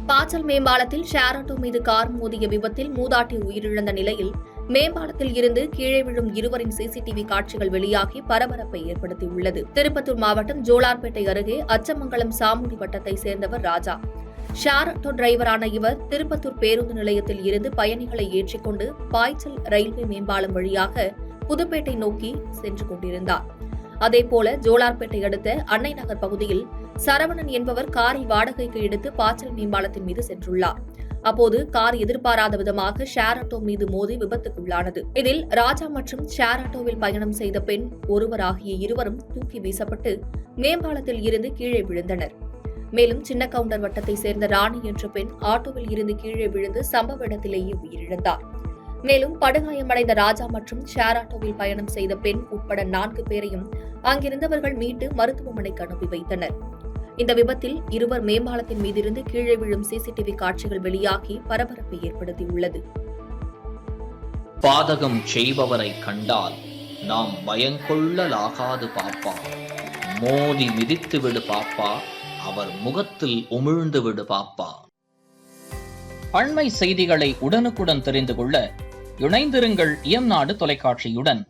Pachal மேம்பாலத்தில் share auto மீது car மோதிய விபத்தில் மூதாட்டி உயிரிழந்த நிலையில் மேம்பாலத்தில் இருந்து கீழே விழும் இருவரின் சிசிடிவி காட்சிகள் வெளியாகி பரபரப்பை ஏற்படுத்தியுள்ளது. திருப்பத்தூர் மாவட்டம் ஜோலார்பேட்டை அருகே அச்சமங்கலம் சாமுடி வட்டத்தை சேர்ந்தவர் ராஜா. ஷேர் ஆட்டோ டிரைவரான இவர் திருப்பத்தூர் பேருந்து நிலையத்தில் இருந்து பயணிகளை ஏற்றிக்கொண்டு பாய்ச்சல் ரயில்வே மேம்பாலம் வழியாக புதுப்பேட்டை நோக்கி சென்று கொண்டிருந்தார். அதேபோல ஜோலார்பேட்டை அடுத்த அன்னை நகர் பகுதியில் சரவணன் என்பவர் காரை வாடகைக்கு எடுத்து பாய்ச்சல் மேம்பாலத்தின் மீது சென்றுள்ளார். அப்போது கார் எதிர்பாராத விதமாக ஷேர் ஆட்டோ மீது மோதி விபத்துக்குள்ளானது. இதில் ராஜா மற்றும் ஷேர் ஆட்டோவில் பயணம் செய்த பெண் ஒருவர் ஆகிய இருவரும் தூக்கி வீசப்பட்டு மேம்பாலத்தில் இருந்து கீழே விழுந்தனர். மேலும் சின்ன கவுண்டர் வட்டத்தை சேர்ந்த ராணி என்ற பெண் ஆட்டோவில் இருந்து கீழே விழுந்து சம்பவ இடத்திலேயே உயிரிழந்தார். மேலும் படுகாயமடைந்த ராஜா மற்றும் ஷேர் ஆட்டோவில் பயணம் செய்த பெண் உட்பட 4 பேரையும் அங்கிருந்தவர்கள் மீட்டு மருத்துவமனைக்கு அனுப்பி வைத்தனர். இந்த விபத்தில் இருவர் மேம்பாலத்தின் மீதிருந்து கீழே விழும் சிசிடிவி காட்சிகள் வெளியாகி பரபரப்பை ஏற்படுத்தியுள்ளது. பாதகம் செய்பவரை கண்டால் நாம் பயங்கொள்ளலாகாது பாப்பா, மோதி மிதித்து விடு பாப்பா, அவர் முகத்தில் உமிழ்ந்து விடு பாப்பா. அண்மை செய்திகளை உடனுக்குடன் தெரிந்து கொள்ள இணைந்திருங்கள் இயம்நாடு தொலைக்காட்சியுடன்.